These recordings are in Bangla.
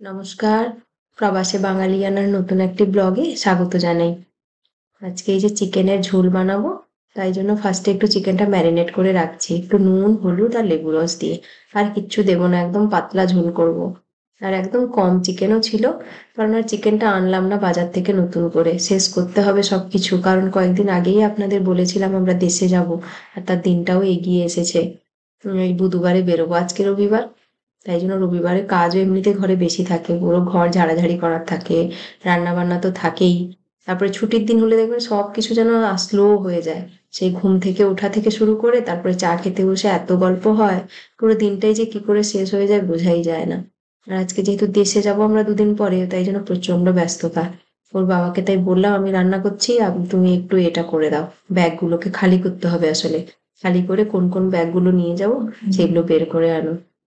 নমস্কার, প্রবাসে বাঙালিয়ানার নতুন একটি ব্লগে স্বাগত জানাই। আজকে এই যে চিকেনের ঝোল বানাবো, তাই জন্য ফার্স্টে একটু চিকেনটা ম্যারিনেট করে রাখছি একটু নুন, হলুদ আর লেবু রস দিয়ে। আর কিচ্ছু দেবো না, একদম পাতলা ঝোল করব। আর একদম কম চিকেনও ছিল, কারণ আর চিকেনটা আনলাম না বাজার থেকে নতুন করে, শেষ করতে হবে সবকিছু, কারণ কয়েকদিন আগেই আপনাদের বলেছিলাম আমরা দেশে যাব, আর তার দিনটাও এগিয়ে এসেছে। এই বুধবারে বেরোবো, আজকে রবিবার। তাই জন্য রবিবারে কাজও এমনিতে ঘরে বেশি থাকে, পুরো ঘর ঝাড়াঝাড়ি করার থাকে, রান্না বান্না তো থাকেই। তারপরে ছুটির দিন হলে দেখবেন সব কিছু যেন স্লো হয়ে যায়। সেই ঘুম থেকে ওঠা থেকে শুরু করে তারপরে চা খেতে বসে এত গল্প হয়, পুরো দিনটাই যে কি করে শেষ হয়ে যায় বোঝাই যায় না। আর আজকে যেহেতু দেশে যাব আমরা দুদিন পরে, তাই জন্য প্রচন্ড ব্যস্ততা। ওর বাবাকে তাই বললাম আমি রান্না করছি, তুমি একটু এটা করে দাও, ব্যাগগুলোকে খালি করতে হবে আসলে, খালি করে কোন কোন ব্যাগগুলো নিয়ে যাব সেগুলো বের করে আনো।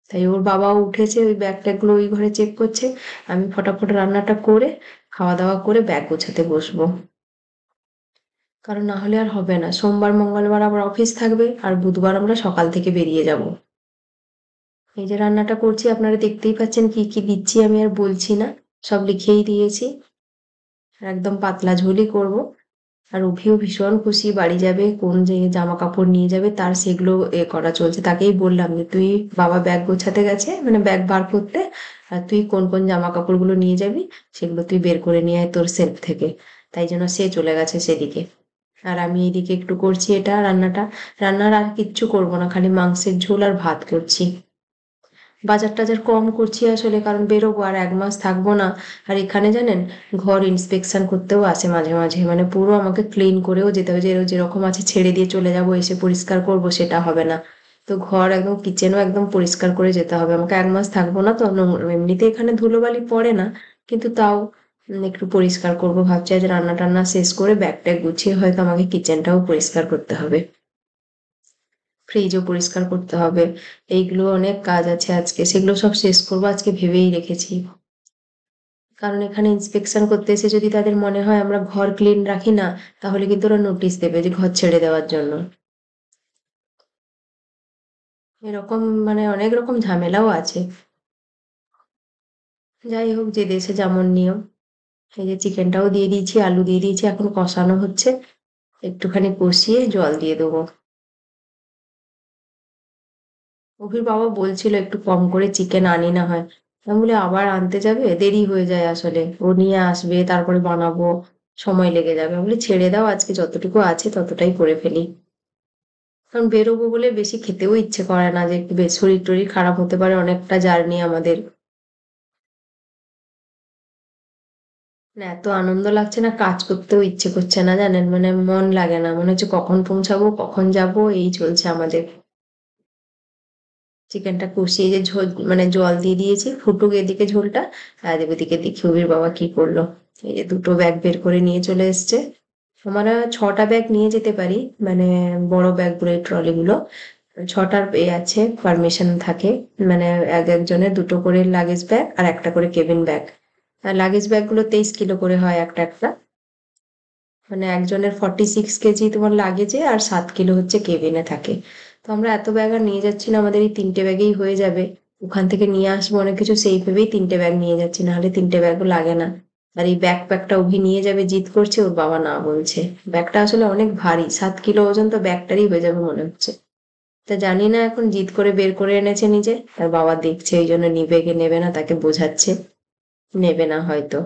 তাই ওর বাবাও উঠেছে, ওই ব্যাগ ট্যাগগুলো ওই ঘরে চেক করছে। আমি ফটাফট রান্নাটা করে খাওয়া দাওয়া করে ব্যাগ গোছাতে বসবো, কারণ না হলে আর হবে না। সোমবার মঙ্গলবার আবার অফিস থাকবে, আর বুধবার আমরা সকাল থেকে বেরিয়ে যাব। এই যে রান্নাটা করছি আপনারা দেখতেই পাচ্ছেন, কি কি দিচ্ছি আমি আর বলছি না, সব লিখেই দিয়েছি। আর একদম পাতলা ঝোলই করব। আর অভিও ভীষণ খুশি, বাড়ি যাবে, কোন যে জামা কাপড় নিয়ে যাবে তার সেগুলো করা চলছে। তাকেই বললাম যে তুই, বাবা ব্যাগ গোছাতে গেছে মানে ব্যাগ বার করতে, আর তুই কোন কোন জামা কাপড়গুলো নিয়ে যাবি সেগুলো তুই বের করে নিয়ে আয় তোর সেলফ থেকে। তাই জন্য সে চলে গেছে সেদিকে, আর আমি এইদিকে একটু করছি এটা রান্নাটা। রান্নার আর কিচ্ছু করব না, খালি মাংসের ঝোল আর ভাত করছি। বাজার টাজার কম করছি আসলে, কারণ বেরোবো আর 1 মাস থাকবো না। আর এখানে জানেন, ঘর ইন্সপেকশন করতেও আসে মাঝে মাঝে, মানে পুরো আমাকে ক্লিন করেও যেতে হবে, যে যেরকম আছে ছেড়ে দিয়ে চলে যাব এসে পরিষ্কার করব সেটা হবে না। তো ঘর একদম, কিচেনও একদম পরিষ্কার করে যেতে হবে আমাকে, 1 মাস থাকবো না তো। এমনিতে এখানে ধুলোবালি পড়ে না, কিন্তু তাও একটু পরিষ্কার করব ভাবছি। আজ রান্না টান্না শেষ করে ব্যাগ ট্যাগ গুছিয়ে হয়তো আমাকে কিচেনটাও পরিষ্কার করতে হবে, ফ্রিজও পরিষ্কার করতে হবে। এইগুলো অনেক কাজ আছে আজকে, সেগুলো সব শেষ করবো আজকে ভেবেই রেখেছি। কারণ এখানে ইন্সপেকশন করতে এসে যদি তাদের মনে হয় আমরা ঘর ক্লিন রাখি না, তাহলে কিন্তু ওরা নোটিশ দেবে যে ঘর ছেড়ে দেওয়ার জন্য। এরকম মানে অনেক রকম ঝামেলাও আছে। যাই হোক, যে দেশে যেমন নিয়ম। এই যে চিকেনটাও দিয়ে দিয়েছি, আলু দিয়ে দিয়েছি, এখন কষানো হচ্ছে। একটুখানি কষিয়ে জল দিয়ে দেবো। অভির বাবা বলছিল একটু কম করে চিকেন আনি না হয়। আমি বলি আবার আনতে যাবে, দেরি হয়ে যায় আসলে, ও নিয়ে আসবে তারপরে বানাবো, সময় লেগে যাবে। আমি বলি ছেড়ে দাও, আজকে যতটুকু আছে ততটাই করে ফেলি। কারণ বেরোবো বলে বেশি খেতেও ইচ্ছে করে না, যে একটু বেশ শরীর টরীর খারাপ হতে পারে, অনেকটা জার্নি আমাদের। মানে এত আনন্দ লাগছে না, কাজ করতেও ইচ্ছে করছে না জানেন, মানে মন লাগে না, মনে হচ্ছে কখন পৌঁছাবো কখন যাব, এই চলছে আমাদের। চিকেনটা কষিয়ে যে ঝোল মানে জল দিয়ে দিয়েছি, ফুটুক এদিকে ঝোলটা। আর এদিকে দেখি অভির বাবা কি করলো। এই যে দুটো ব্যাগ বের করে নিয়ে চলে এসছে। আমরা 6টা ব্যাগ নিয়ে যেতে পারি, মানে বড় ব্যাগগুলো, এই ট্রলিগুলো 6টার আছে, পারমিশন থাকে। মানে এক একজনের দুটো করে লাগেজ ব্যাগ আর একটা করে কেবিন ব্যাগ। আর লাগেজ ব্যাগগুলো 23 কিলো করে হয় একটা একটা। মানে একজনের 46 কেজি তোমার লাগেজে, আর 7 কিলো হচ্ছে কেবিনে থাকে। তো আমরা এত ব্যাগ আর নিয়ে যাচ্ছি না, আমাদের এই 3টে ব্যাগেই হয়ে যাবে। ওখান থেকে নিয়ে আসবো অনেক কিছু, সেই ভেবেই 3টে ব্যাগ নিয়ে যাচ্ছি, নাহলে 3টে ব্যাগও লাগে না। আর এই ব্যাকপ্যাকটা অভি নিয়ে যাবে জিদ করছে, ওর বাবা না বলছে। ব্যাগটা আসলে অনেক ভারী, 7 কিলো ওজন, তো ব্যাগটারই হয়ে যাবে মনে হচ্ছে। তা জানি না, এখন জিদ করে বের করে এনেছে নিজে, তার বাবা দেখছে এই জন্য নিবে কি নেবে না তাকে বোঝাচ্ছে। নেবে না হয়তো।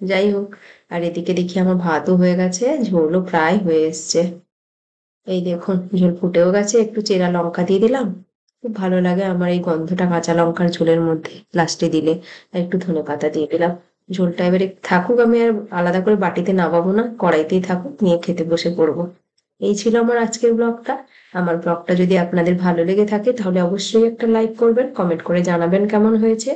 যাই হোক। আর এদিকে দেখি আমার ভাতও হয়ে গেছে, ঝোলও প্রায় হয়ে এসছে। এই দেখুন ঝোল ফুটেও গেছে, একটু চেরা লঙ্কা দিয়ে দিলাম। খুব ভালো লাগে আমার এই গন্ধটা কাঁচা লঙ্কার ঝোলের মধ্যে লাস্টে দিলে। আর একটু ধনেপাতা দিয়ে দিলাম। ঝোলটা এবারে থাকুক, আমি আর আলাদা করে বাটিতে নামাবো না, কড়াইতেই থাকুক, নিয়ে খেতে বসে পড়বো। এই ছিল আমার আজকের ব্লগটা। আমার ব্লগটা যদি আপনাদের ভালো লেগে থাকে তাহলে অবশ্যই একটা লাইক করবেন, কমেন্ট করে জানাবেন কেমন হয়েছে।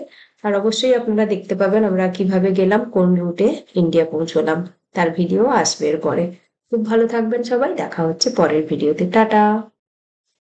আর অবশ্যই আপনারা দেখতে পাবেন আমরা কিভাবে গেলাম, কোন রুটে ইন্ডিয়া পৌঁছলাম, তার ভিডিও আসবে এরপরে। খুব ভালো থাকবেন সবাই, দেখা হচ্ছে পরের ভিডিওতে, টাটা।